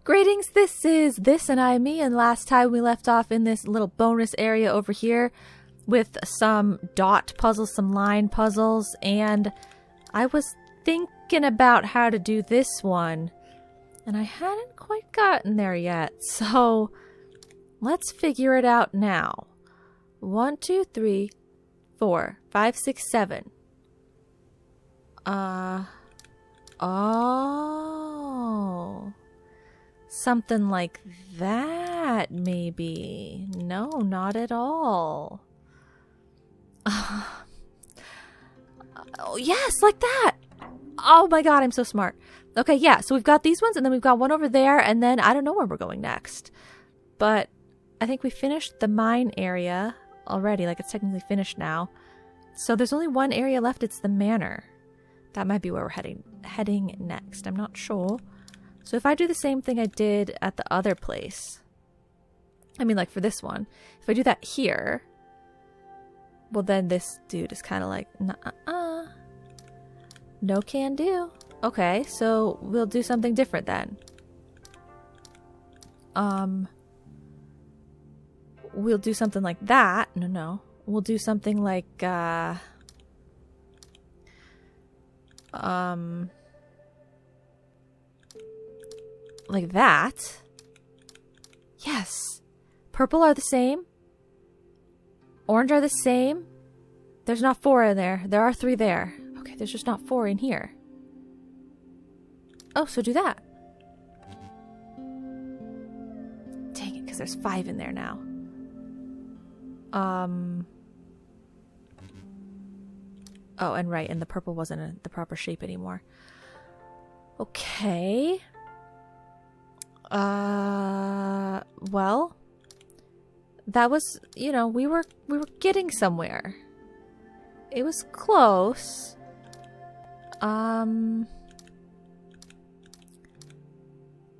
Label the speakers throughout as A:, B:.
A: Greetings, this and I, me, and last time we left off in this little bonus area over here with some dot puzzles, some line puzzles, and I was thinking about how to do this one, and I hadn't quite gotten there yet, so let's figure it out now. 1, 2, 3, 4, 5, 6, 7. Oh... Something like that, maybe. No, not at all. Oh, yes, like that. Oh my god, I'm so smart. Okay, yeah, so we've got these ones, and then we've got one over there, and then I don't know where we're going next. But I think we finished the mine area already, like it's technically finished now. So there's only one area left, it's the manor. That might be where we're heading next, I'm not sure. So if I do the same thing I did at the other place, I mean like for this one, if I do that here, well then this dude is kind of like, nuh-uh, no can do. Okay, so we'll do something different then. We'll do something like that. No. We'll do something like, like that. Yes. Purple are the same. Orange are the same. There's not 4 in there. There are 3 there. Okay, there's just not 4 in here. Oh, so do that. Dang it, because there's 5 in there now. Oh, and right, and the purple wasn't in the proper shape anymore. Okay. Well, that was, you know, we were getting somewhere. It was close.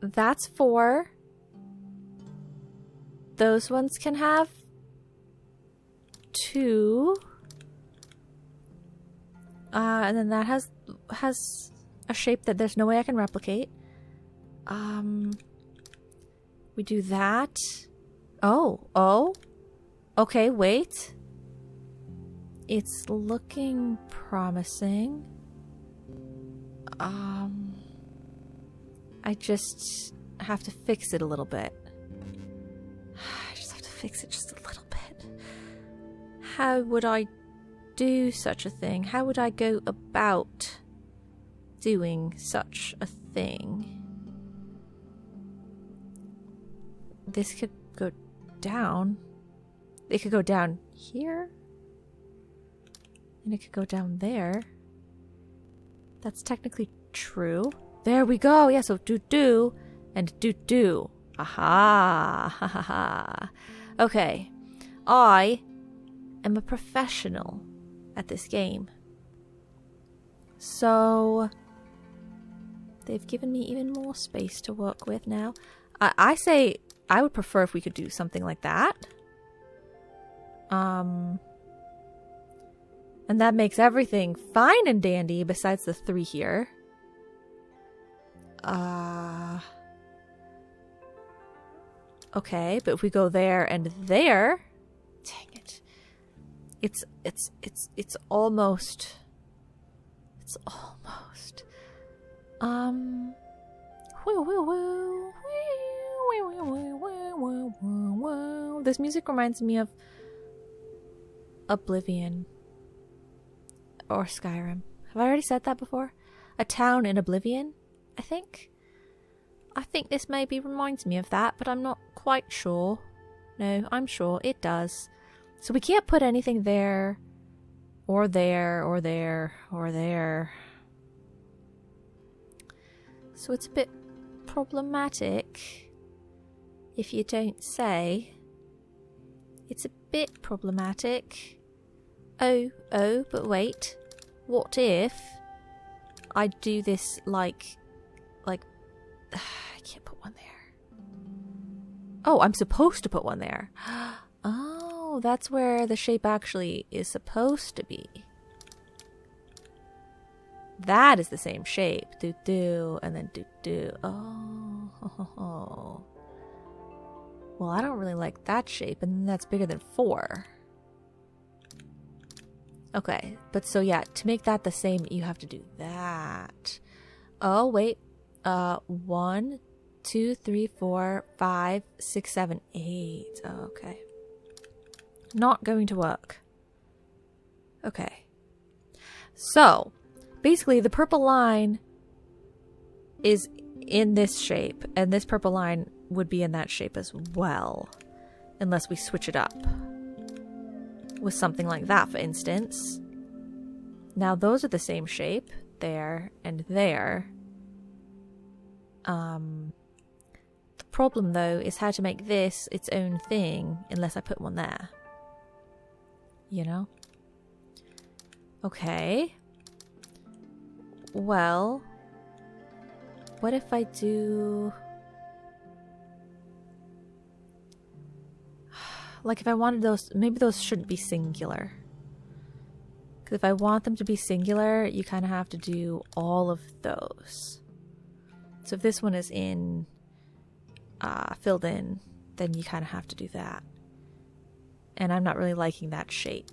A: That's 4. Those ones can have 2. And then that has a shape that there's no way I can replicate. We do that. Oh. Okay, wait. It's looking promising. I just have to fix it a little bit. I just have to fix it just a little bit. How would I do such a thing? How would I go about doing such a thing? This could go down. It could go down here. And it could go down there. That's technically true. There we go. Yeah, so do and do. Aha. Ha ha ha. Okay. I am a professional at this game. So they've given me even more space to work with now. I say I would prefer if we could do something like that. And that makes everything fine and dandy besides the 3 here. Okay, but if we go there and there, dang it. It's almost this music reminds me of Oblivion or Skyrim. Have I already said that before? A town in Oblivion, I think. I think this maybe reminds me of that, but I'm not quite sure. No, I'm sure it does. So we can't put anything there, or there, or there, or there. So it's a bit problematic, if you don't say. It's a bit problematic. Oh, but wait. What if I do this like, I can't put one there. Oh, I'm supposed to put one there. Oh, that's where the shape actually is supposed to be. That is the same shape. Do do and then do do. Oh, ho, ho, ho. Well, I don't really like that shape, and that's bigger than 4. Okay, but so yeah, to make that the same, you have to do that. Oh wait, 1, 2, 3, 4, 5, 6, 7, 8. Oh, okay, not going to work. Okay, so basically the purple line is in this shape, and this purple line would be in that shape as well, unless we switch it up with something like that, for instance. Now those are the same shape, there and there. The problem though is how to make this its own thing unless I put one there. You know? Okay. Well, what if I do... Like if I wanted those, maybe those shouldn't be singular. Because if I want them to be singular, you kind of have to do all of those. So if this one is in, filled in, then you kind of have to do that. And I'm not really liking that shape.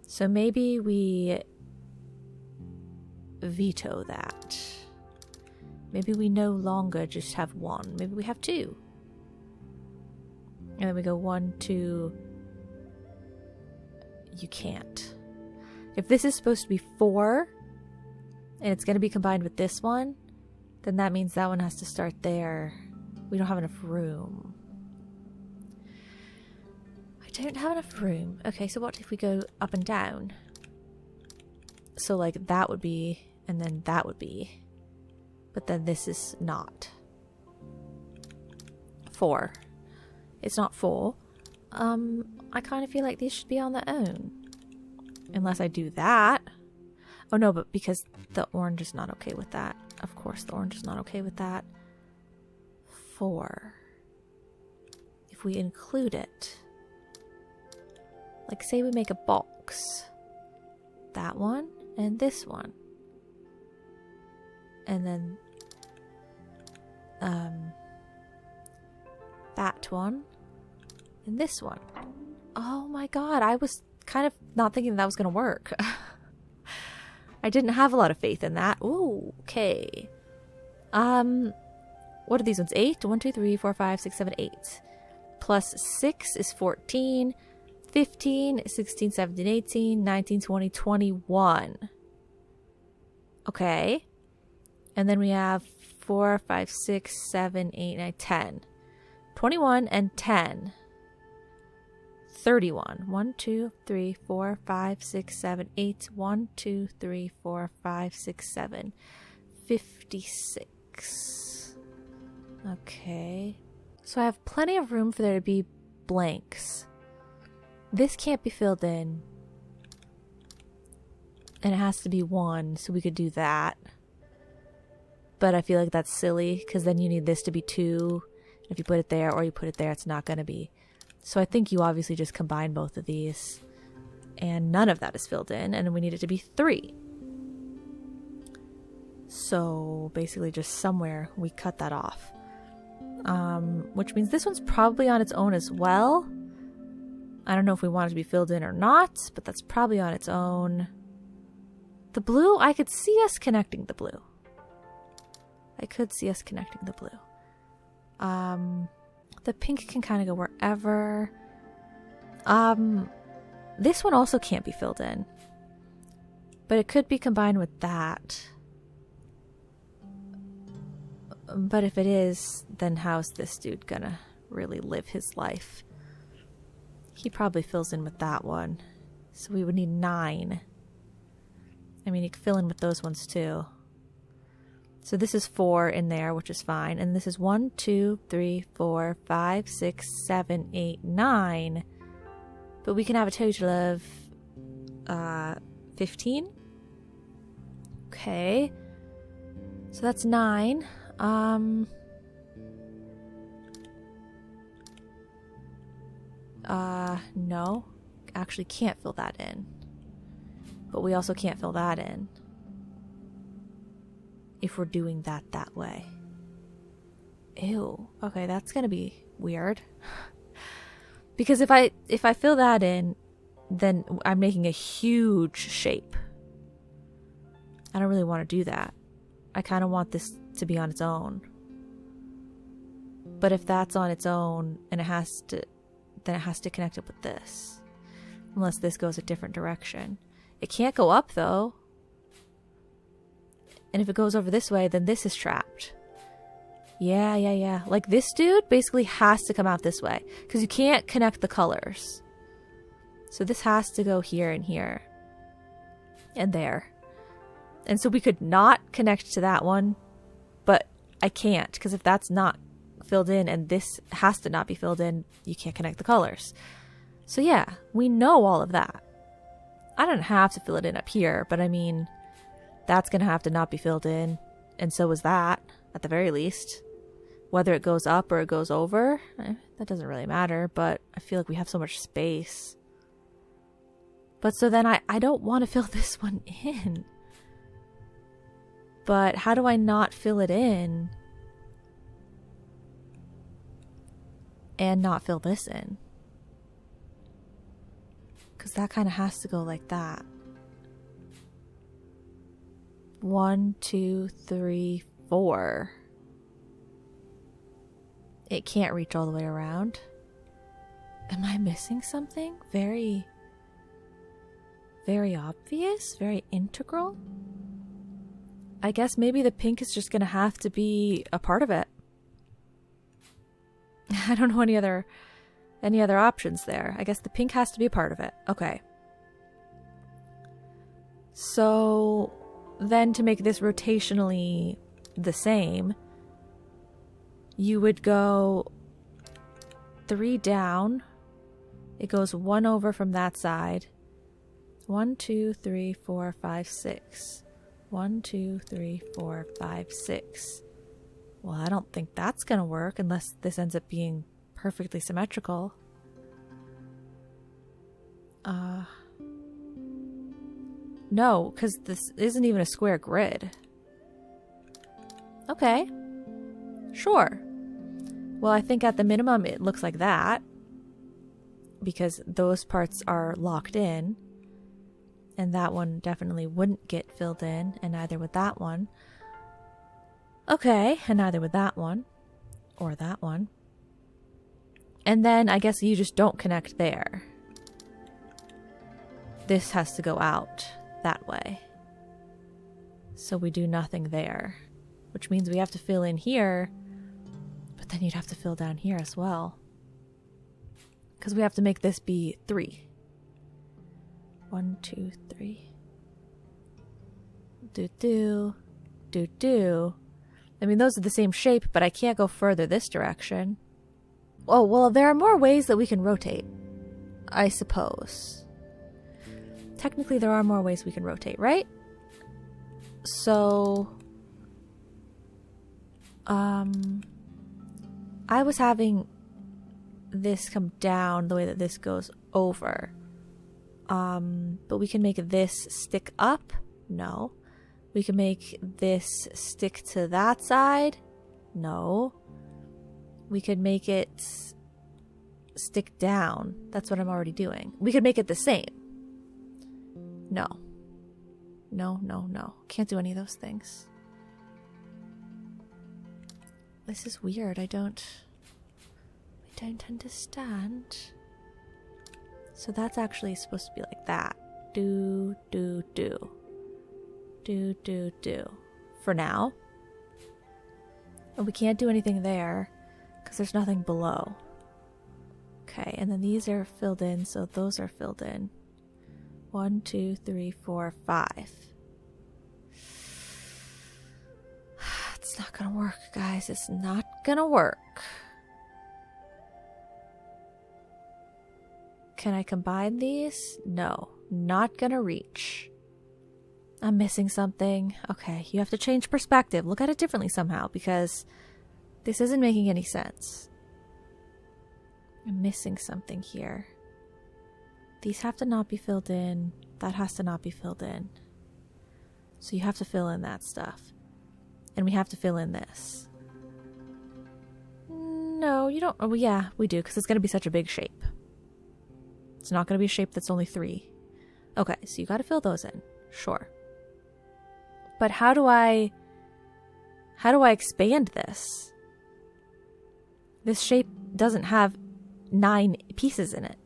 A: So maybe we veto that. Maybe we no longer just have 1. Maybe we have 2. And then we go 1, 2. You can't. If this is supposed to be 4, and it's going to be combined with this one, then that means that one has to start there. We don't have enough room. I don't have enough room. Okay, so what if we go up and down? So like that would be, and then that would be. But then this is not. 4. It's not 4. I kind of feel like these should be on their own. Unless I do that. Oh no, but because the orange is not okay with that. Of course the orange is not okay with that. 4. If we include it. Like say we make a box. That one and this one. And then that one and this one. Oh my god, I was kind of not thinking that was gonna work. I didn't have a lot of faith in that. Ooh, okay. What are these ones? 8? 1, 2, 3, 4, 5, 6, 7, 8. Plus 6 is 14. 15, 16, 17, 18, 19, 20, 21. Okay. And then we have 4, 5, 6, 7, 8, 9, 10. 21 and 10. 31. 1, 2, 3, 4, 5, 6, 7, 8. 1, 2, 3, 4, 5, 6, 7. 56. Okay. So I have plenty of room for there to be blanks. This can't be filled in. And it has to be 1, so we could do that. But I feel like that's silly, because then you need this to be 2. If you put it there or you put it there, it's not going to be. So I think you obviously just combine both of these. And none of that is filled in, and we need it to be 3. So basically just somewhere we cut that off. Which means this one's probably on its own as well. I don't know if we want it to be filled in or not, but that's probably on its own. The blue, I could see us connecting the blue. I could see us connecting the blue. The pink can kind of go wherever. This one also can't be filled in. But it could be combined with that. But if it is, then how's this dude gonna really live his life? He probably fills in with that one. So we would need 9. I mean, you could fill in with those ones too. So this is 4 in there, which is fine. And this is 1, 2, 3, 4, 5, 6, 7, 8, 9. But we can have a total of 15. Okay. So that's 9. No. Actually can't fill that in. But we also can't fill that in if we're doing that way. Ew. Okay, that's gonna be weird. Because if I fill that in, then I'm making a huge shape. I don't really want to do that. I kind of want this to be on its own. But if that's on its own and then it has to connect up with this. Unless this goes a different direction. It can't go up though. And if it goes over this way, then this is trapped. Yeah. Like this dude basically has to come out this way. Because you can't connect the colors. So this has to go here and here. And there. And so we could not connect to that one. But I can't. Because if that's not filled in and this has to not be filled in, you can't connect the colors. So yeah, we know all of that. I don't have to fill it in up here. But I mean, that's going to have to not be filled in. And so is that, at the very least. Whether it goes up or it goes over, that doesn't really matter, but I feel like we have so much space. But so then I don't want to fill this one in. But how do I not fill it in and not fill this in? Because that kind of has to go like that. 1, 2, 3, 4. It can't reach all the way around. Am I missing something? Very obvious? Very integral? I guess maybe the pink is just going to have to be a part of it. I don't know any other options there. I guess the pink has to be a part of it. Okay. So then to make this rotationally the same, you would go 3 down. It goes 1 over from that side. 1, 2, 3, 4, 5, 6. 1, 2, 3, 4, 5, 6. Well, I don't think that's going to work unless this ends up being perfectly symmetrical. No, because this isn't even a square grid. Okay. Sure. Well, I think at the minimum it looks like that. Because those parts are locked in. And that one definitely wouldn't get filled in. And neither would that one. Okay. And neither would that one. Or that one. And then I guess you just don't connect there. This has to go out that way. So we do nothing there. Which means we have to fill in here. But then you'd have to fill down here as well. Because we have to make this be 3. 1, 2, 3. Do. I mean, those are the same shape, but I can't go further this direction. Oh, well, there are more ways that we can rotate. I suppose. Technically, there are more ways we can rotate, right? So, I was having this come down the way that this goes over. But we can make this stick up. No. We can make this stick to that side. No. We could make it stick down. That's what I'm already doing. We could make it the same. No. No. Can't do any of those things. This is weird. I don't understand. So that's actually supposed to be like that. Do. For now. And we can't do anything there because there's nothing below. Okay, and then these are filled in, so those are filled in. 1, 2, 3, 4, 5. It's not gonna work, guys. It's not gonna work. Can I combine these? No. Not gonna reach. I'm missing something. Okay, you have to change perspective. Look at it differently somehow, because this isn't making any sense. I'm missing something here. These have to not be filled in. That has to not be filled in. So you have to fill in that stuff. And we have to fill in this. No, you don't. Oh, yeah, we do, because it's going to be such a big shape. It's not going to be a shape that's only 3. Okay, so you got to fill those in. Sure. But how do I expand this? This shape doesn't have 9 pieces in it.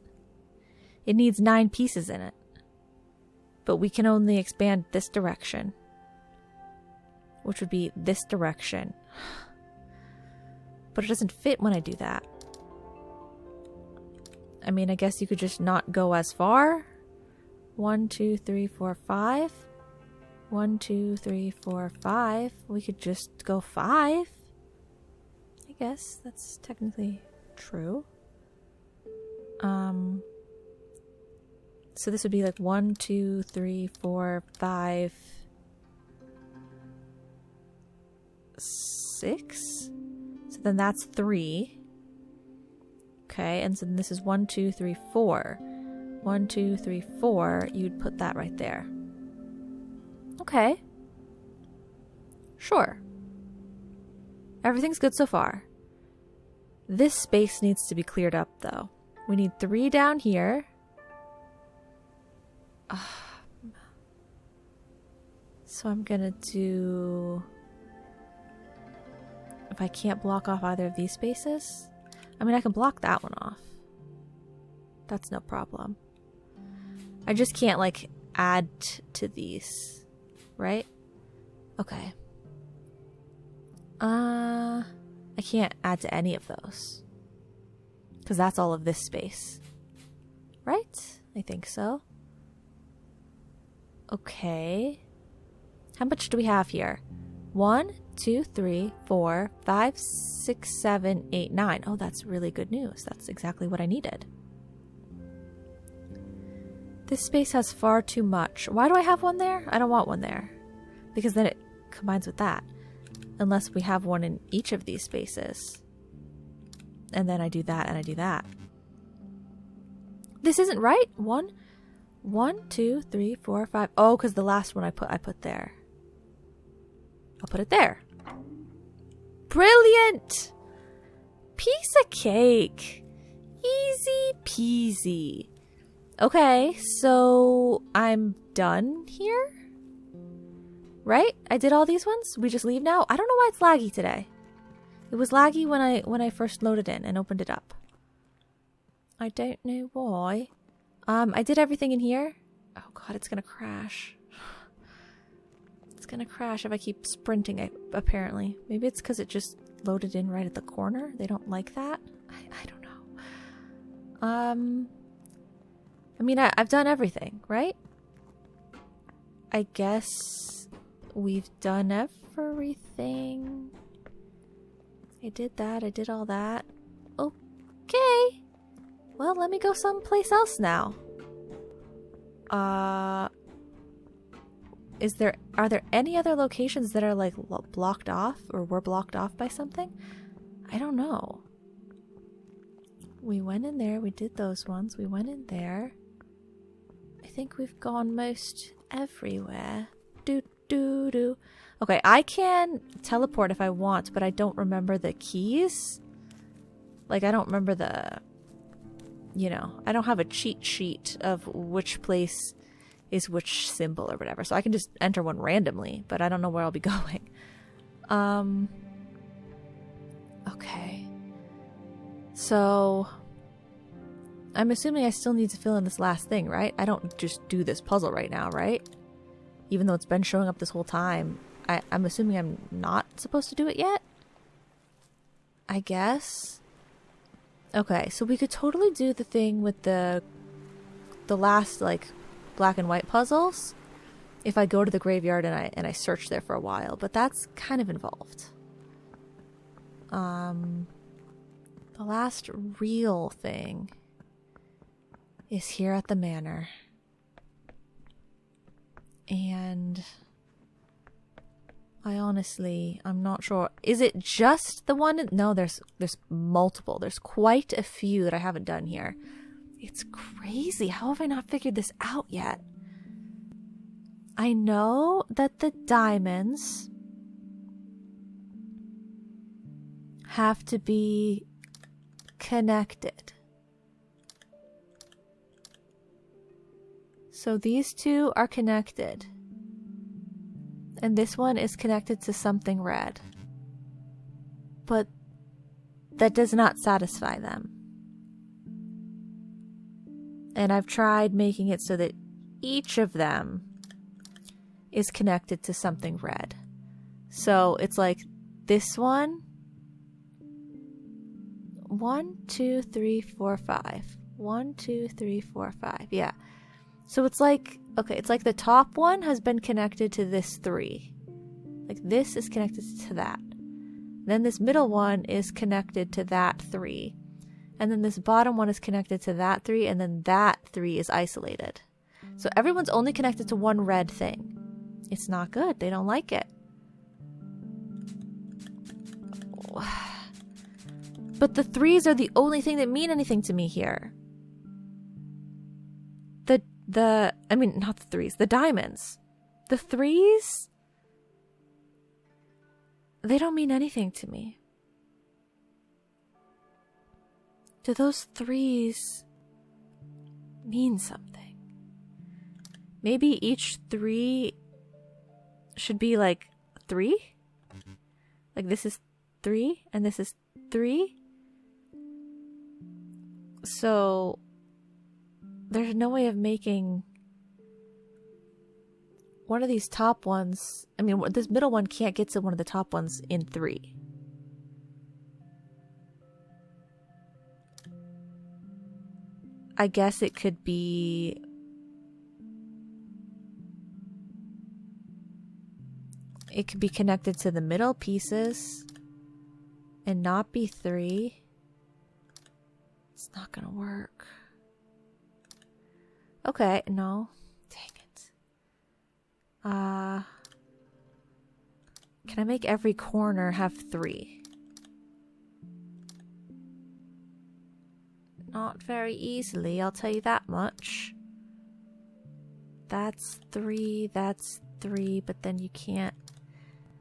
A: It needs 9 pieces in it. But we can only expand this direction, which would be this direction. But it doesn't fit when I do that. I mean, I guess you could just not go as far. 1, 2, 3, 4, 5. 1, 2, 3, 4, 5. We could just go 5. I guess that's technically true. So this would be like 1, 2, 3, 4, 5, 6. So then that's 3. Okay, and so then this is 1, 2, 3, 4. 1, 2, 3, 4. You'd put that right there. Okay. Sure. Everything's good so far. This space needs to be cleared up, though. We need 3 down here. So I'm gonna do... If I can't block off either of these spaces... I mean, I can block that one off. That's no problem. I just can't, like, add to these. Right? Okay. I can't add to any of those. Because that's all of this space. Right? I think so. Okay. How much do we have here? 1, 2, 3, 4, 5, 6, 7, 8, 9. Oh, that's really good news. That's exactly what I needed. This space has far too much. Why do I have one there? I don't want one there. Because then it combines with that. Unless we have one in each of these spaces. And then I do that and I do that. This isn't right. 1, 2, 3, 4, 5. Oh, because the last one I put there. I'll put it there. Brilliant! Piece of cake. Easy peasy. Okay, so I'm done here? Right? I did all these ones? We just leave now? I don't know why it's laggy today. It was laggy when I first loaded in and opened it up. I don't know why. I did everything in here. Oh god, it's gonna crash. It's gonna crash if I keep sprinting, apparently. Maybe it's because it just loaded in right at the corner. They don't like that. I don't know. I mean, I've done everything, right? I guess we've done everything. I did that. I did all that. Okay. Well, let me go someplace else now. Are there any other locations that are like blocked off or were blocked off by something? I don't know. We went in there. We did those ones. We went in there. I think we've gone most everywhere. Do. Okay, I can teleport if I want, but I don't remember the keys. Like, I don't remember the... You know, I don't have a cheat sheet of which place is which symbol or whatever. So I can just enter one randomly, but I don't know where I'll be going. Okay. So... I'm assuming I still need to fill in this last thing, right? I don't just do this puzzle right now, right? Even though it's been showing up this whole time. I'm assuming I'm not supposed to do it yet? I guess. Okay, so we could totally do the thing with the last, like, black and white puzzles if I go to the graveyard and I search there for a while, but that's kind of involved. The last real thing is here at the manor. And I'm not sure. Is it just the one? No, there's multiple. There's quite a few that I haven't done here. It's crazy. How have I not figured this out yet? I know that the diamonds have to be connected. So these two are connected. And this one is connected to something red. But that does not satisfy them. And I've tried making it so that each of them is connected to something red. So it's like this one. 1, 2, 3, 4, 5. 1, 2, 3, 4, 5. Yeah. So it's like, okay, it's like the top one has been connected to this 3. Like this is connected to that. Then this middle one is connected to that 3. And then this bottom one is connected to that 3. And then that 3 is isolated. So everyone's only connected to one red thing. It's not good. They don't like it. But the 3s are the only thing that mean anything to me here. I mean, not the 3s, the diamonds. The 3s, they don't mean anything to me. Do those 3s mean something? Maybe each 3 should be like 3? Like this is 3 and this is 3? So there's no way of making one of these top ones. I mean, this middle one can't get to one of the top ones in 3. I guess it could be connected to the middle pieces and not be 3. It's not gonna work. Okay, no. Dang it. Can I make every corner have 3? Not very easily, I'll tell you that much. That's 3, but then you can't.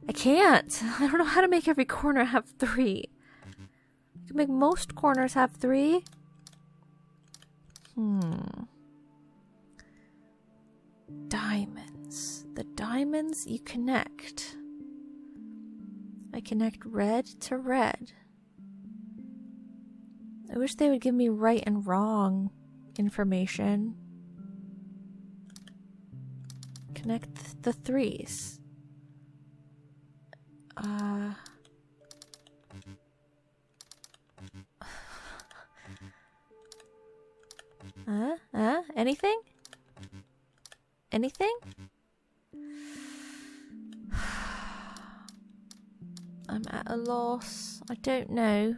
A: I can't! I don't know how to make every corner have 3. I can make most corners have 3. Diamonds. The diamonds you connect. I connect red to red. I wish they would give me right and wrong information. Connect the 3s. Anything? Anything? I'm at a loss. I don't know.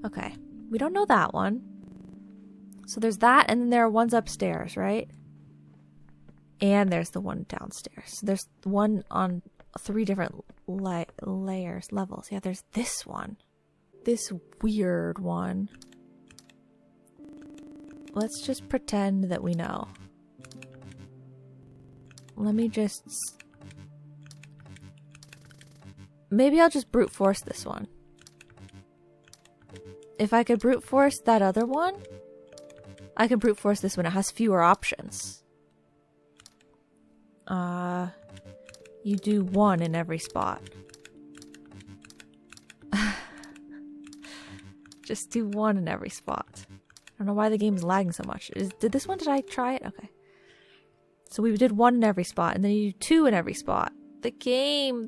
A: Okay. We don't know that one. So there's that, and then there are ones upstairs, right? And there's the one downstairs. So there's one on 3 different levels. Yeah, there's this one. This weird one. Let's just pretend that we know. Let me just... Maybe I'll just brute force this one. If I could brute force that other one, I can brute force this one. It has fewer options. You do 1 in every spot. Just do 1 in every spot. I don't know why the game's lagging so much. Did I try it? Okay. So we did 1 in every spot, and then you do 2 in every spot. The game,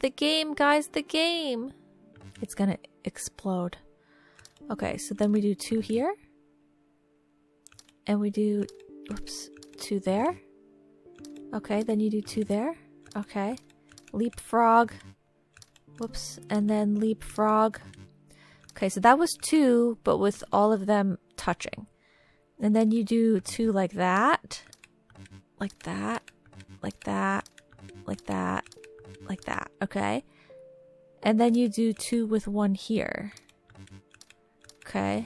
A: guys, the game. It's gonna explode. Okay, so then we do 2 here. And we do, 2 there. Okay, then you do 2 there. Okay. Leapfrog. Whoops. And then leapfrog. Okay, so that was 2, but with all of them touching. And then you do 2 like that. Like that. Like that. Like that. Like that. Okay. And then you do 2 with 1 here. Okay.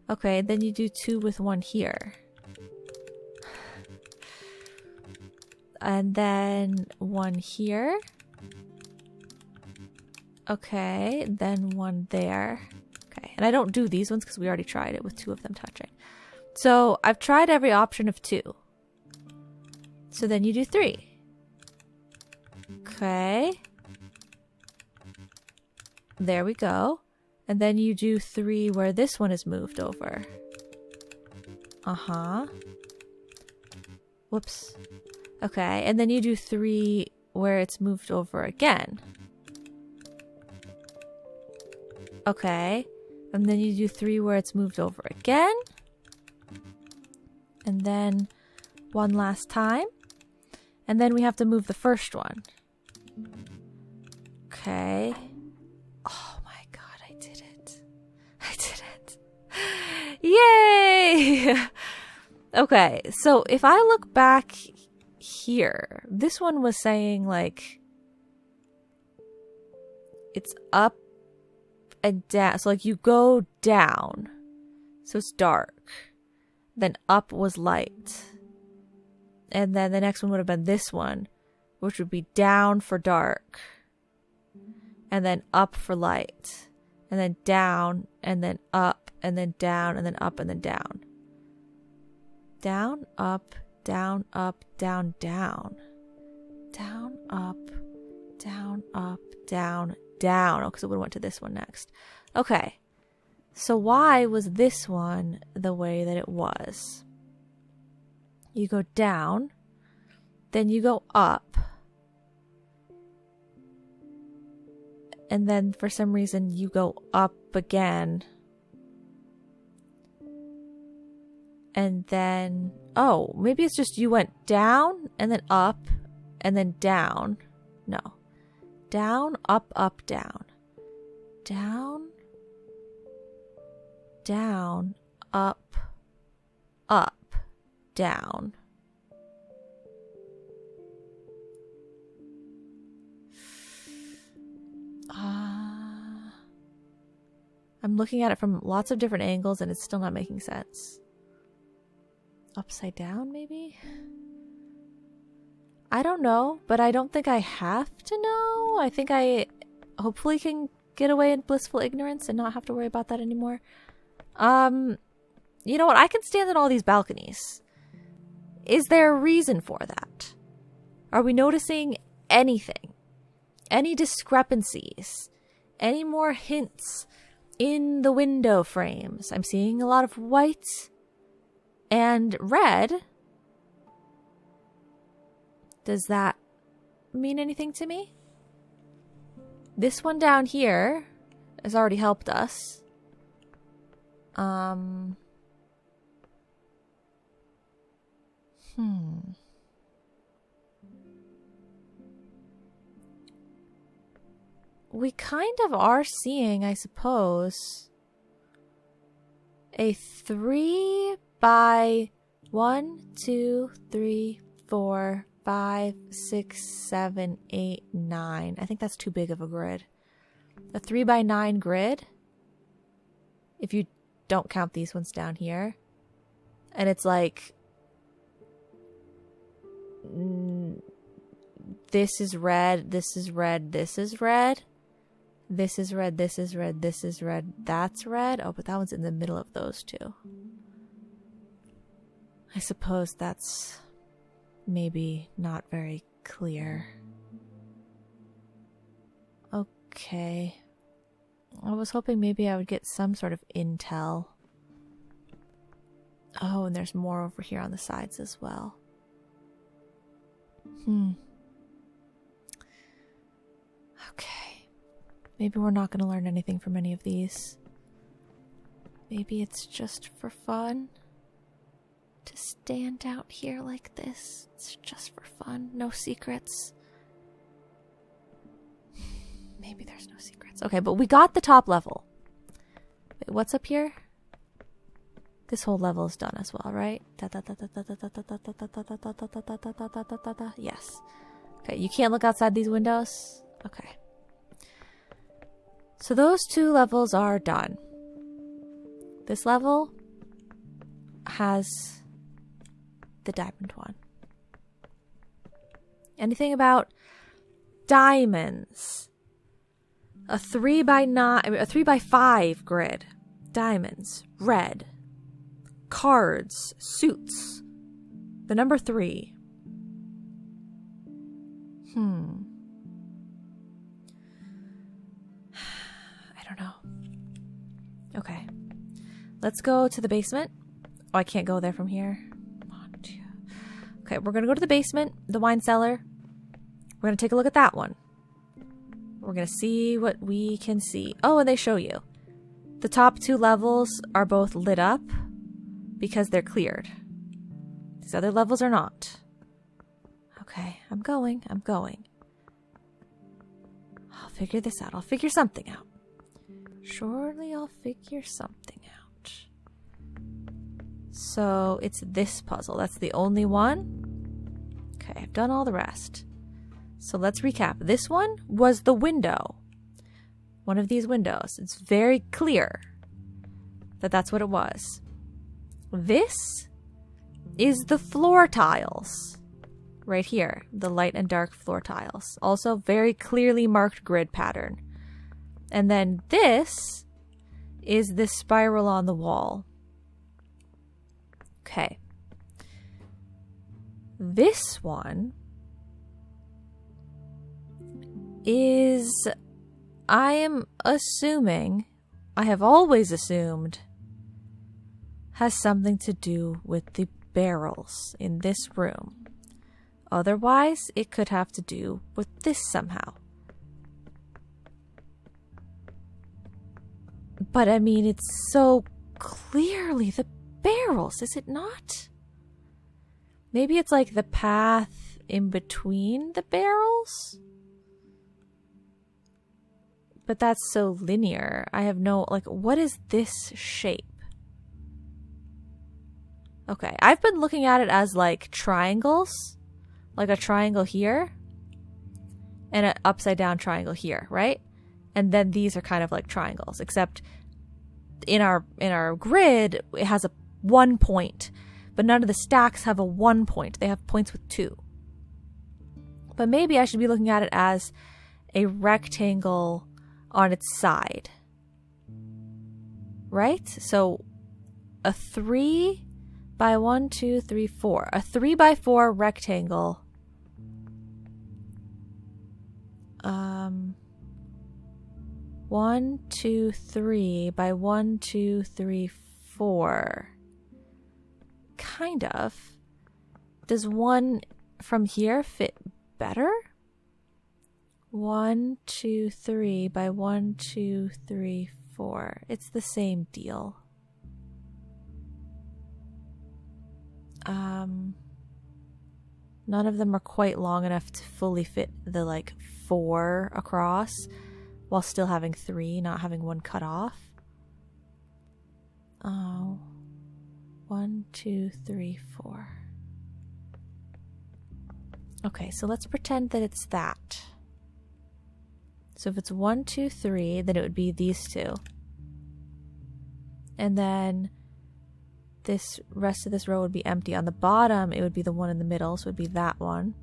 A: Okay, then you do 2 with 1 here. And then 1 here. Okay, then 1 there. Okay, and I don't do these ones because we already tried it with 2 of them touching. So I've tried every option of 2. So then you do 3. Okay. There we go. And then you do 3 where this one is moved over. Uh-huh. Whoops. Okay, and then you do 3 where it's moved over again. Okay. And then you do 3 where it's moved over again. And then 1 last time. And then we have to move the first one. Okay. Oh my god, I did it. I did it. Yay! Okay, so if I look back here, this one was saying like it's up and down. So like you go down, so it's dark. Then up was light. And then the next one would have been this one, which would be down for dark. And then up for light. And then down, and then up, and then down, and then up, and then down. Down, up, down, up, down, down. Down, up, down, up, down, down. Oh, because it would have went to this one next. Okay. So why was this one the way that it was? You go down, then you go up, and then for some reason you go up again, and then, oh, maybe it's just you went down, and then up, and then down. No. Down, up, up, down. Down, down, up, up, down. I'm looking at it from lots of different angles and it's still not making sense. Upside down, maybe? I don't know, but I don't think I have to know. I think I hopefully can get away in blissful ignorance and not have to worry about that anymore. You know what? I can stand on all these balconies. Is there a reason for that? Are we noticing anything? Any discrepancies? Any more hints in the window frames? I'm seeing a lot of white and red. Does that mean anything to me? This one down here has already helped us. We kind of are seeing, I suppose, a 3 by 1, 2, 3, 4, 5, 6, 7, 8, 9. I think that's too big of a grid. A 3 by 9 grid. If you don't count these ones down here. And it's like, this is red, this is red, this is red. This is red, this is red, this is red, that's red. Oh, but that one's in the middle of those two. I suppose that's maybe not very clear. Okay. I was hoping maybe I would get some sort of intel. Oh, and there's more over here on the sides as well. Okay. Maybe we're not going to learn anything from any of these. Maybe it's just for fun to stand out here like this. It's just for fun. No secrets. Maybe there's no secrets. Okay, but we got the top level. Wait, what's up here? This whole level is done as well, right? Yes. Okay, you can't look outside these windows? Okay. So those 2 levels are done. This level has the diamond one. Anything about diamonds? A 3x5 grid. Diamonds. Red. Cards. Suits. The number 3. I don't know. Okay. Let's go to the basement. Oh, I can't go there from here. Okay, we're going to go to the basement, the wine cellar. We're going to take a look at that one. We're going to see what we can see. Oh, and they show you. The top 2 levels are both lit up because they're cleared. These other levels are not. Okay, I'm going. I'll figure this out. I'll figure something out. Surely I'll figure something out. So it's this puzzle. That's the only one. Okay, I've done all the rest. So let's recap. This one was the window. One of these windows. It's very clear that that's what it was. This is the floor tiles. Right here. The light and dark floor tiles. Also very clearly marked grid pattern. And then this is the spiral on the wall. Okay. This one is, I am assuming, I have always assumed, has something to do with the barrels in this room. Otherwise, it could have to do with this somehow. But I mean, it's so clearly the barrels, is it not? Maybe it's like the path in between the barrels? But that's so linear. I have no, like, what is this shape? Okay, I've been looking at it as like triangles. Like a triangle here. And an upside down triangle here, right? And then these are kind of like triangles, except in our grid, it has a 1 point, but none of the stacks have a 1 point. They have points with 2. But maybe I should be looking at it as a rectangle on its side, right? So a 3 by 1, 2, 3, 4. A 3 by 4 rectangle. 1, 2, 3 by 1, 2, 3, 4. Kind of. Does one from here fit better? 1, 2, 3 by 1, 2, 3, 4. It's the same deal. None of them are quite long enough to fully fit the like 4 across while still having 3, not having one cut off. Oh. 1, 2, 3, 4. Okay, so let's pretend that it's that. So if it's 1, 2, 3, then it would be these 2. And then this rest of this row would be empty. On the bottom, it would be the one in the middle, so it would be that one.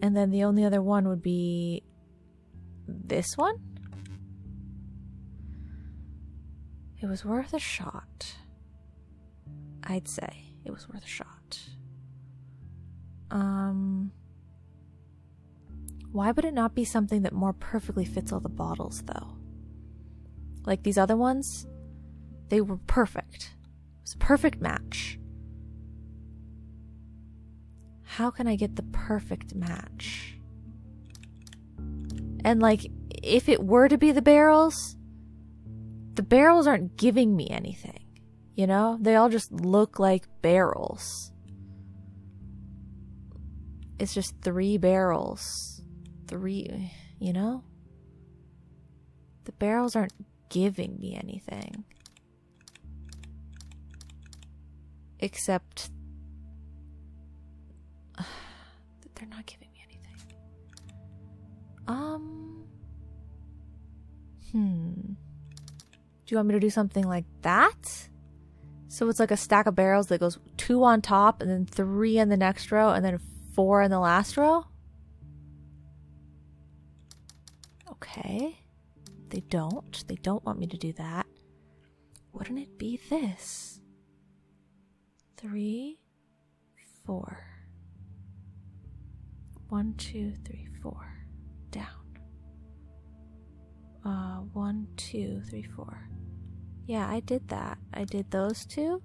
A: And then the only other one would be this one. It was worth a shot. I'd say it was worth a shot. Why would it not be something that more perfectly fits all the bottles, though? Like these other ones, they were perfect. It was a perfect match. How can I get the perfect match? And like, if it were to be the barrels aren't giving me anything. You know? They all just look like barrels. It's just 3 barrels. 3, you know? The barrels aren't giving me anything. Except they're not giving me anything. Do you want me to do something like that? So it's like a stack of barrels that goes 2 on top and then 3 in the next row and then 4 in the last row? Okay. They don't. They don't want me to do that. Wouldn't it be this? 3, 4. 1, 2, 3, 4. Down. 1, 2, 3, 4. Yeah, I did that. I did those 2.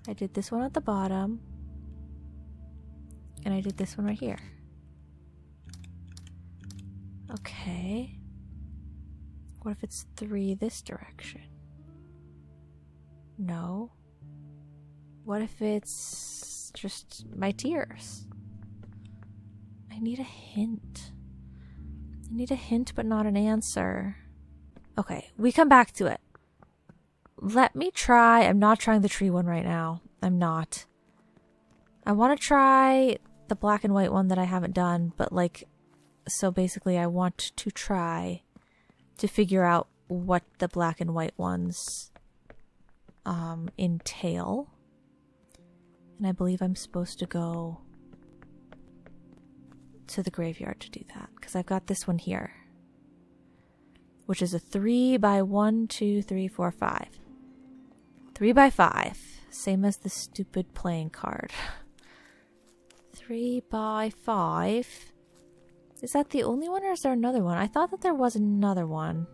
A: I did this one at the bottom. And I did this one right here. Okay. What if it's 3 this direction? No. What if it's just my tears? I need a hint. I need a hint but not an answer. Okay, we come back to it. Let me try. I'm not trying the tree one right now. I'm not. I want to try the black and white one that I haven't done, but like, so basically I want to try to figure out what the black and white ones entail. And I believe I'm supposed to go to the graveyard to do that because I've got this one here, which is a 3 by 1, 2, 3, 4, 5. 3 by 5, same as the stupid playing card. 3 by 5. Is that the only one or is there another one? I thought that there was another one,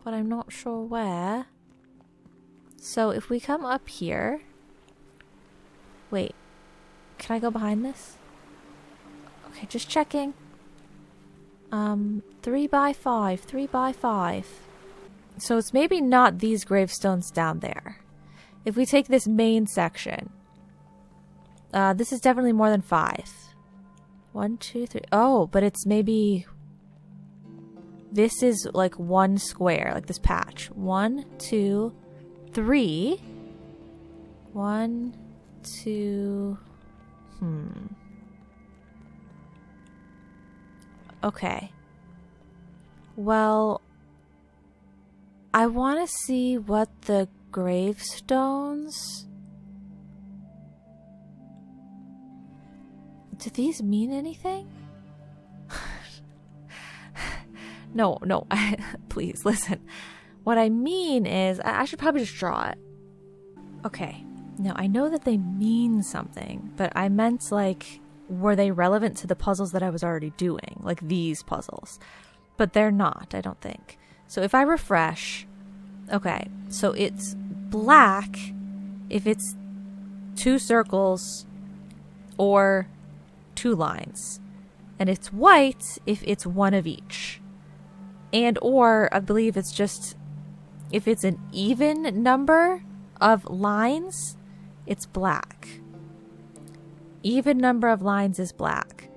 A: but I'm not sure where. So if we come up here, wait, can I go behind this? Okay, just checking. 3 by 5, 3 by 5. So it's maybe not these gravestones down there. If we take this main section, this is definitely more than 5. 1, 2, 3. Oh, but it's maybe... This is like one square, like this patch. 1, 2, 3. 1, 2... Okay. Well, I want to see what the gravestones... Do these mean anything? No, please, listen. What I mean is, I should probably just draw it. Okay. Now, I know that they mean something, but I meant, like, were they relevant to the puzzles that I was already doing? Like these puzzles. But they're not, I don't think. So if I refresh... Okay, so it's black if it's 2 circles or 2 lines. And it's white if it's 1 of each. And or, I believe it's just... If it's an even number of lines, it's black. Even number of lines is black.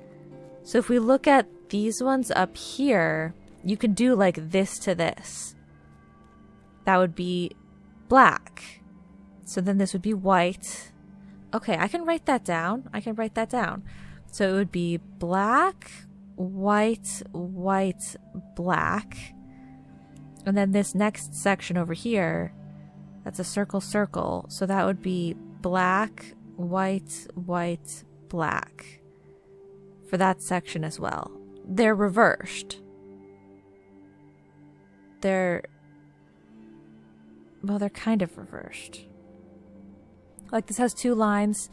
A: So if we look at these ones up here, you can do like this to this. That would be black. So then this would be white. Okay, I can write that down. So it would be black, white, white, black. And then this next section over here, that's a circle, circle. So that would be black, white, white, black. For that section as well. They're reversed. They're kind of reversed. Like this has 2 lines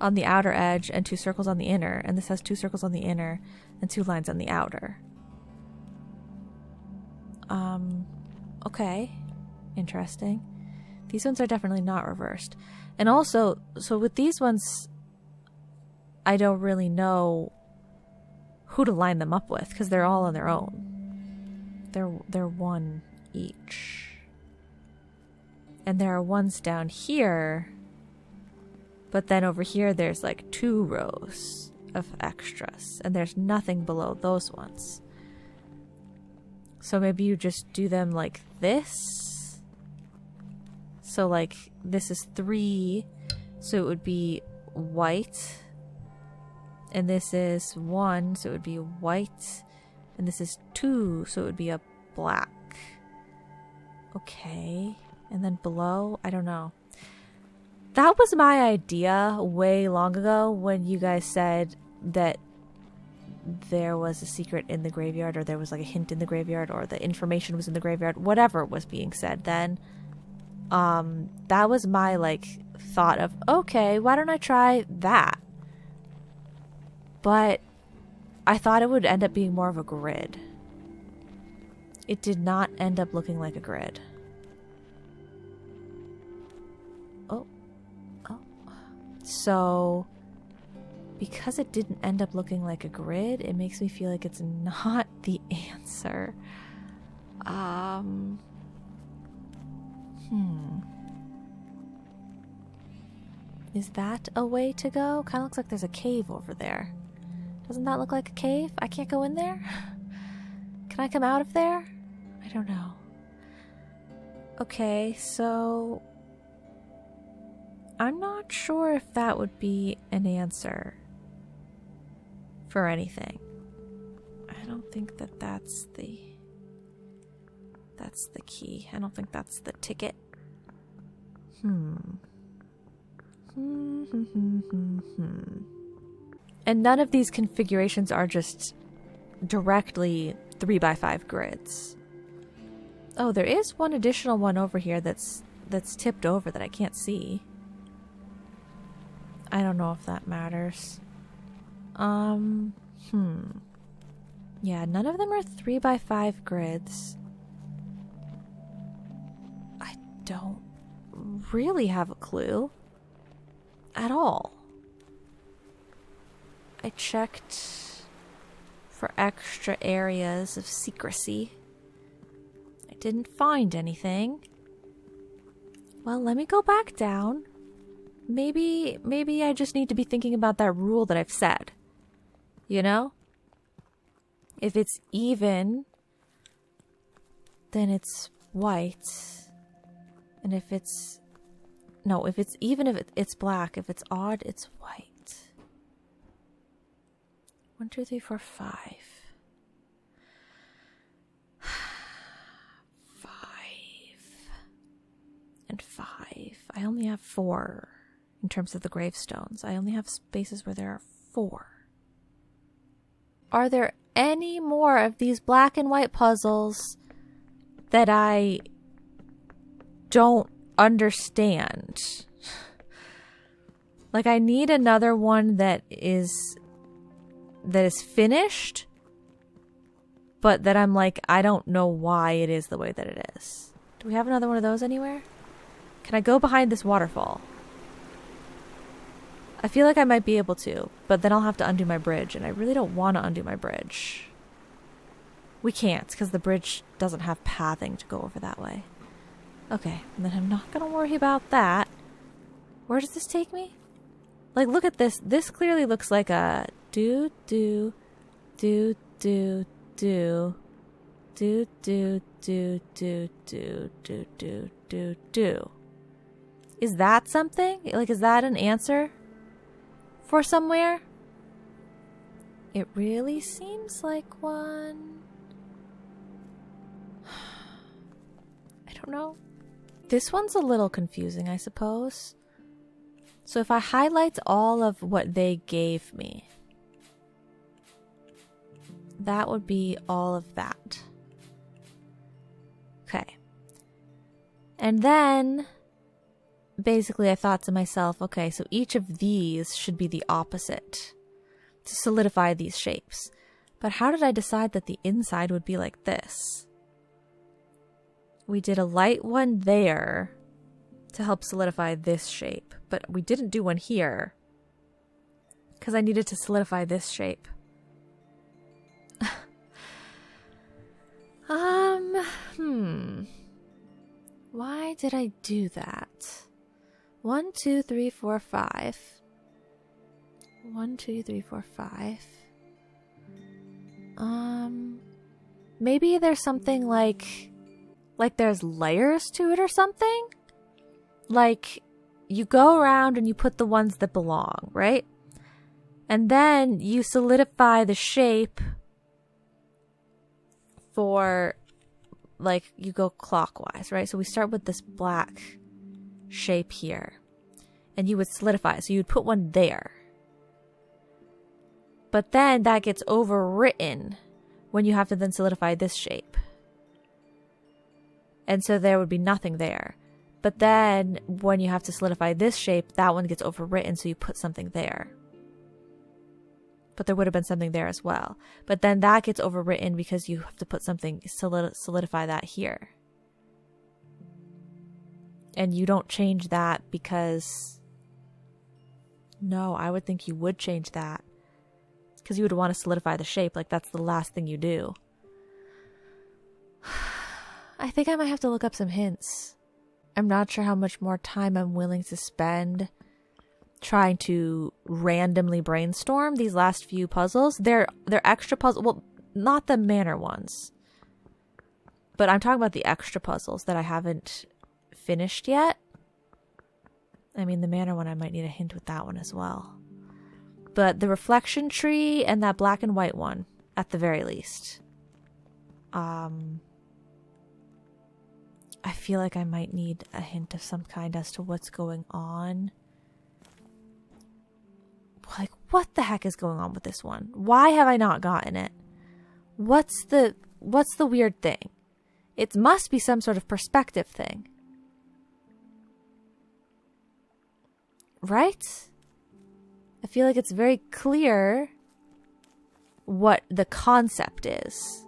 A: on the outer edge and 2 circles on the inner. And this has 2 circles on the inner and 2 lines on the outer. Okay. Interesting. These ones are definitely not reversed. And also, so with these ones, I don't really know who to line them up with because they're all on their own. They're 1 each. And there are ones down here, but then over here there's like 2 rows of extras, and there's nothing below those ones. So maybe you just do them like this. So like this is 3, so it would be white. And this is 1, so it would be white. And this is 2, so it would be a black. Okay. And then below, I don't know. that was my idea way long ago when you guys said that there was a secret in the graveyard, or there was like a hint in the graveyard, or the information was in the graveyard, whatever was being said then. That was my like thought of, okay, why don't I try that? But I thought it would end up being more of a grid. It did not end up looking like a grid. Oh. So, because it didn't end up looking like a grid, it makes me feel like it's not the answer. Is that a way to go? Kind of looks like there's a cave over there. Doesn't that look like a cave? I can't go in there? Can I come out of there? I don't know. Okay, so I'm not sure if that would be an answer for anything. I don't think that that's the key. I don't think that's the ticket. And none of these configurations are just directly 3x5 grids. Oh, there is one additional one over here that's tipped over that I can't see. I don't know if that matters. Yeah, none of them are 3x5 grids. I don't really have a clue at all. I checked for extra areas of secrecy. I didn't find anything. Well, let me go back down. Maybe I just need to be thinking about that rule that I've said. You know? If it's even, then it's white. And if it's even, if it's black. If it's odd, it's white. 1, 2, 3, 4, 5. 5. And 5. I only have 4 in terms of the gravestones. I only have spaces where there are 4. Are there any more of these black and white puzzles that I don't understand? Like, I need another one that is finished, but that I'm like, I don't know why it is the way that it is. Do we have another one of those anywhere? Can I go behind this waterfall? I feel like I might be able to, but then I'll have to undo my bridge, and I really don't want to undo my bridge. We can't, because the bridge doesn't have pathing to go over that way. Okay, and then I'm not going to worry about that. Where does this take me? Like, look at this. This clearly looks like a do. Is that something? Like, is that an answer for somewhere? It really seems like one. I don't know. This one's a little confusing, I suppose. So if I highlight all of what they gave me, that would be all of that. Okay. And then, basically I thought to myself, okay, so each of these should be the opposite to solidify these shapes. But how did I decide that the inside would be like this? We did a light one there to help solidify this shape, but we didn't do one here because I needed to solidify this shape. Why did I do that? 1, 2, 3, 4, 5. 1, 2, 3, 4, 5. Maybe there's something like there's layers to it or something? Like, you go around and you put the ones that belong, right? And then you solidify the shape for, like, you go clockwise, right? So we start with this black shape here. and you would solidify. So you'd put one there. But then that gets overwritten when you have to then solidify this shape. And so there would be nothing there. But then when you have to solidify this shape, that one gets overwritten, so you put something there. But there would have been something there as well. But then that gets overwritten because you have to put something, solidify that here. And you don't change that because... No, I would think you would change that. Because you would want to solidify the shape, like that's the last thing you do. I think I might have to look up some hints. I'm not sure how much more time I'm willing to spend trying to randomly brainstorm these last few puzzles. They're extra puzzles. Well, not the manor ones. But I'm talking about the extra puzzles that I haven't finished yet. I mean, the manor one, I might need a hint with that one as well. But the reflection tree and that black and white one, at the very least. I feel like I might need a hint of some kind as to what's going on. Like, what the heck is going on with this one? Why have I not gotten it? What's the weird thing? It must be some sort of perspective thing. Right? I feel like it's very clear what the concept is.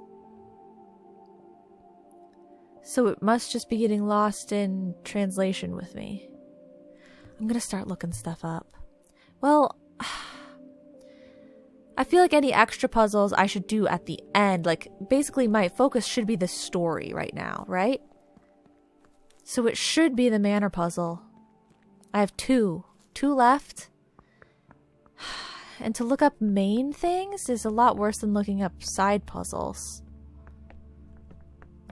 A: So it must just be getting lost in translation with me. I'm gonna start looking stuff up. Well, I feel like any extra puzzles I should do at the end. Like, basically my focus should be the story right now, right? So it should be the manor puzzle. I have two left. And to look up main things is a lot worse than looking up side puzzles.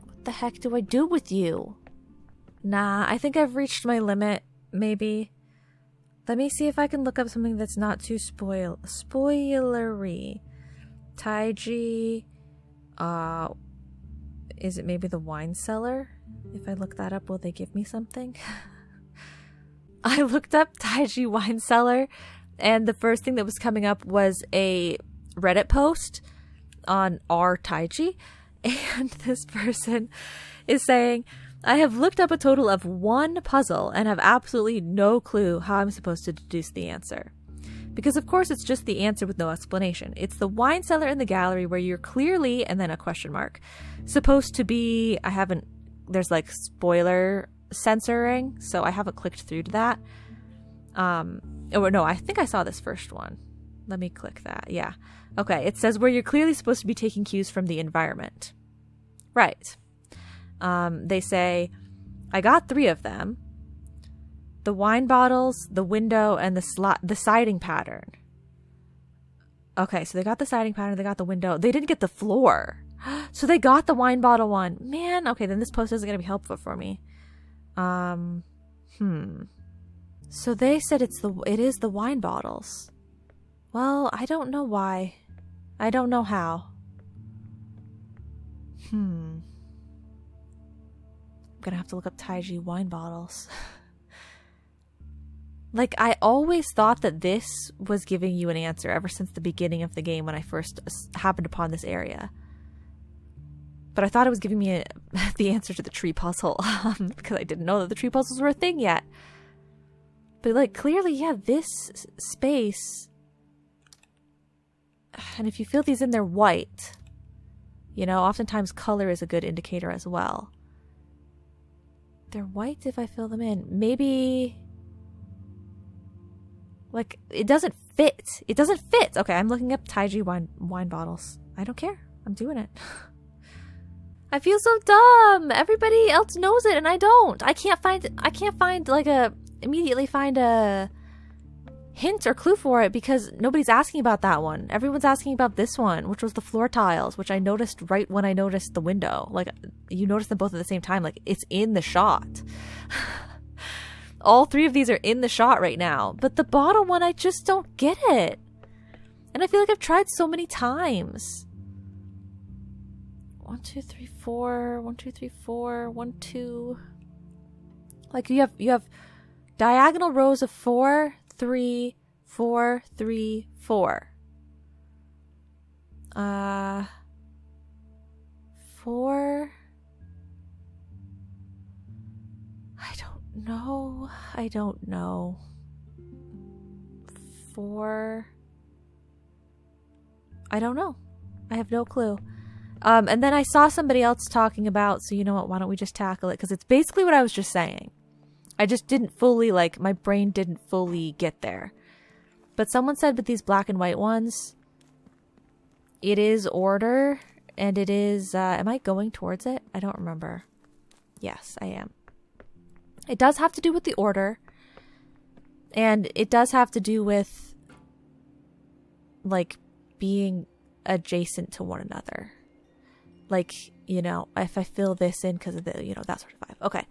A: What the heck do I do with you? Nah, I think I've reached my limit, maybe. Let me see if I can look up something that's not too spoilery. Taiji, is it maybe the wine cellar? If I look that up, will they give me something? I looked up Taiji wine cellar, and the first thing that was coming up was a Reddit post on our Taiji, and this person is saying, I have looked up a total of one puzzle and have absolutely no clue how I'm supposed to deduce the answer. Because of course it's just the answer with no explanation. It's the wine cellar in the gallery where you're clearly, and then a question mark, supposed to be, there's like spoiler censoring, so I haven't clicked through to that. No, I think I saw this first one. Let me click that. Yeah. Okay, it says where you're clearly supposed to be taking cues from the environment. Right. They say, I got 3 of them. The wine bottles, the window, and the siding pattern. Okay, so they got the siding pattern, they got the window. They didn't get the floor. So they got the wine bottle one. Man, okay, then this post isn't going to be helpful for me. So they said it is the wine bottles. Well, I don't know why. I don't know how. I'm gonna have to look up Taiji wine bottles. Like, I always thought that this was giving you an answer ever since the beginning of the game when I first happened upon this area. But I thought it was giving me the answer to the tree puzzle because I didn't know that the tree puzzles were a thing yet. But, like, clearly, yeah, this space... And if you fill these in, they're white. You know, oftentimes color is a good indicator as well. They're white if I fill them in. Maybe... Like, it doesn't fit. It doesn't fit! Okay, I'm looking up Taiji wine bottles. I don't care. I'm doing it. I feel so dumb! Everybody else knows it and I don't! I can't find immediately find a hint or clue for it because nobody's asking about that one. Everyone's asking about this one, which was the floor tiles, which I noticed right when I noticed the window. Like, you noticed them both at the same time. Like, it's in the shot. All 3 of these are in the shot right now. But the bottom one, I just don't get it. And I feel like I've tried so many times. 1, 2, 3, 4. 1, 2, 3, 4. 1, 2. Like, you have Diagonal rows of 4, 3, 4, 3, 4. 4. I don't know. 4. I don't know. I have no clue. And then I saw somebody else talking about, so you know what, why don't we just tackle it? Because it's basically what I was just saying. I just didn't fully, my brain didn't fully get there. But someone said with these black and white ones, it is order, and it is, am I going towards it? I don't remember. Yes, I am. It does have to do with the order, and it does have to do with, being adjacent to one another. If I fill this in because of the, that sort of vibe. Okay.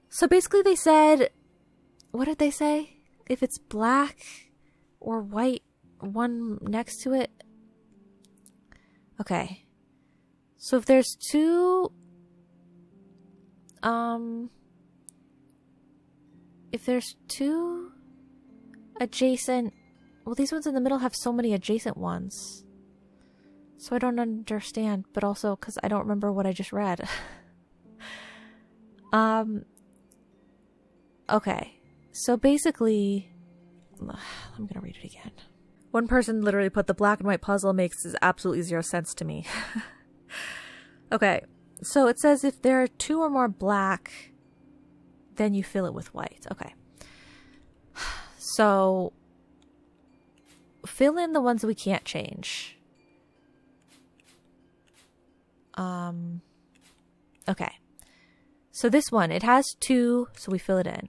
A: So basically they said, what did they say? If it's black or white, one next to it. Okay. So if there's two, adjacent, well, these ones in the middle have so many adjacent ones. So I don't understand, but also because I don't remember what I just read. Okay. So basically, I'm gonna read it again. One person literally put, the black and white puzzle makes absolutely zero sense to me. Okay. So it says if there are 2 or more black, then you fill it with white. Okay. So fill in the ones that we can't change. Okay. So this one, it has 2, so we fill it in.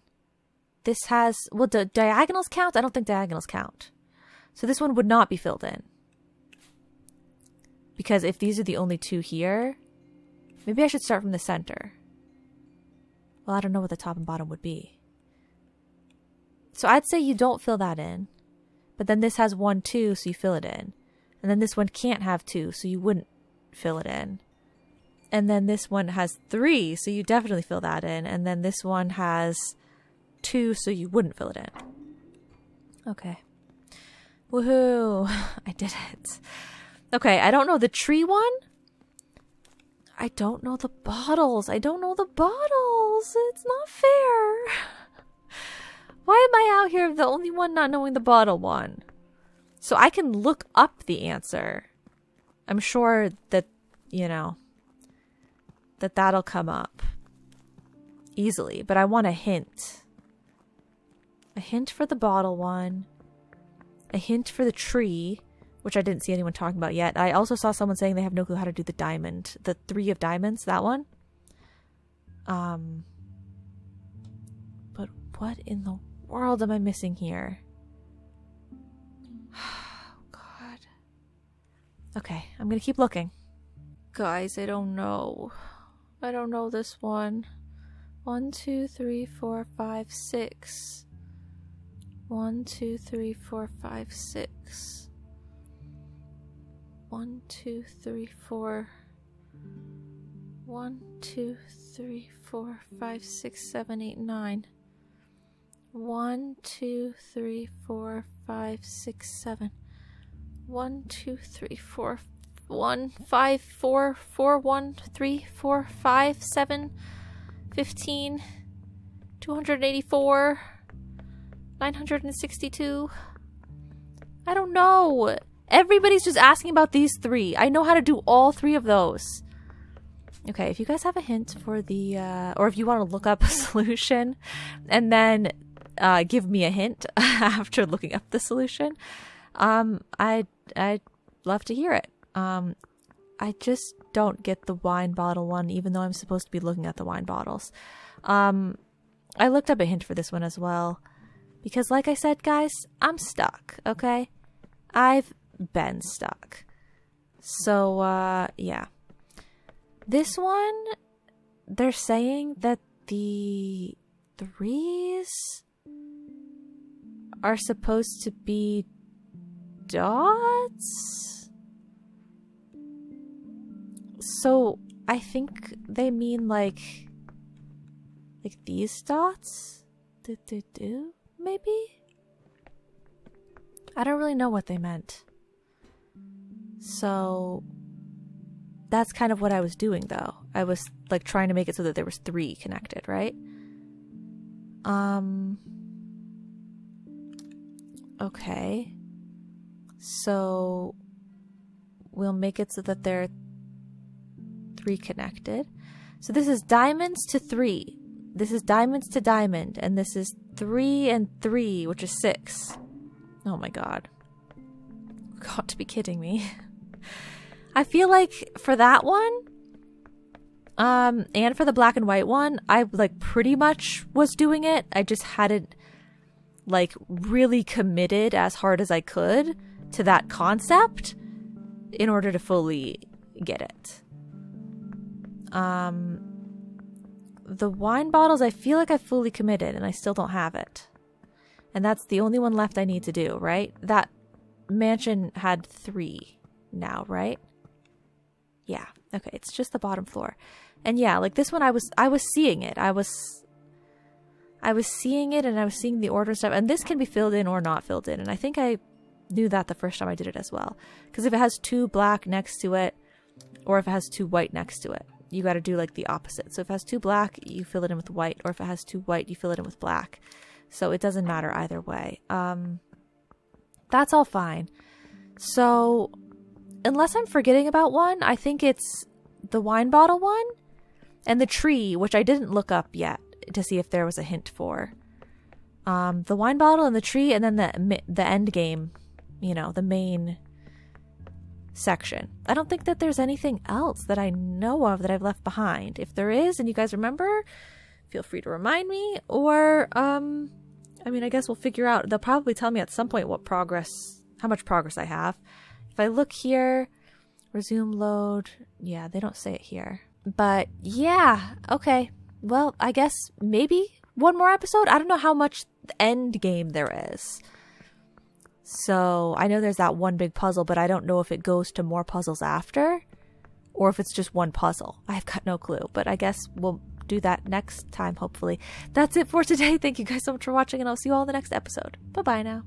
A: This has, well, do diagonals count? I don't think diagonals count. So this one would not be filled in. Because if these are the only 2 here, maybe I should start from the center. Well, I don't know what the top and bottom would be. So I'd say you don't fill that in. But then this has 1, 2, so you fill it in. And then this one can't have 2, so you wouldn't fill it in. And then this one has 3, so you definitely fill that in. And then this one has 2, so you wouldn't fill it in. Okay. Woohoo! I did it. Okay, I don't know the tree one. I don't know the bottles. It's not fair. Why am I out here the only one not knowing the bottle one? So I can look up the answer. I'm sure that, that'll come up easily, but I want a hint. A hint for the bottle one. A hint for the tree, which I didn't see anyone talking about yet. I also saw someone saying they have no clue how to do the diamond. The 3 of diamonds, that one. But what in the world am I missing here? Oh, God. Okay, I'm gonna keep looking. Guys, I don't know. I don't know this one. 1, 2, 3, 4, 5, 6. 1, 2, 3, 4, 5, 6. 1, 2, 3, 4. 1, 2, 3, 4, 5, 6, 7, 8, 9. 1, 2, 3, 4, 5, 6, 7. 1, 2, 3, 4, 1, 5, 4, 4, 1, 3, 4, 5, 7, 15, 284, 962. I don't know. Everybody's just asking about these 3. I know how to do all 3 of those. Okay, if you guys have a hint for the, or if you want to look up a solution and then give me a hint after looking up the solution, I'd love to hear it. I just don't get the wine bottle one, even though I'm supposed to be looking at the wine bottles. I looked up a hint for this one as well, because like I said, guys, I'm stuck, okay? I've been stuck. So, yeah. This one, they're saying that the 3s are supposed to be dots? So, I think they mean like these dots? maybe? I don't really know what they meant. So that's kind of what I was doing, though. I was like trying to make it so that there was 3 connected, right? Okay. So we'll make it so that there are 3 connected. So this is diamonds to 3. This is diamonds to diamond. And this is 3 and 3, which is 6. Oh my god. Got to be kidding me. I feel like for that one, and for the black and white one, I like pretty much was doing it. I just hadn't like really committed as hard as I could to that concept in order to fully get it. The wine bottles, I feel like I fully committed and I still don't have it. And that's the only one left I need to do, right? That mansion had 3 now, right? Yeah. Okay, it's just the bottom floor. And yeah, like this one I was seeing it. I was seeing it and I was seeing the order stuff. And this can be filled in or not filled in. And I think I knew that the first time I did it as well. Because if it has 2 black next to it, or if it has 2 white next to it, you got to do like the opposite. So if it has 2 black, you fill it in with white. Or if it has 2 white, you fill it in with black. So it doesn't matter either way. That's all fine. So unless I'm forgetting about one, I think it's the wine bottle one and the tree, which I didn't look up yet to see if there was a hint for. The wine bottle and the tree, and then the end game, you know, the main section. I don't think that there's anything else that I know of that I've left behind. If there is, and you guys remember, feel free to remind me, or I mean, I guess we'll figure out. They'll probably tell me at some point how much progress I have. If I look here, resume load, yeah, they don't say it here. But yeah, okay. Well, I guess maybe one more episode. I don't know how much end game there is. So I know there's that one big puzzle, but I don't know if it goes to more puzzles after or if it's just one puzzle. I've got no clue, but I guess we'll do that next time, hopefully. That's it for today. Thank you guys so much for watching, and I'll see you all in the next episode. Bye-bye now.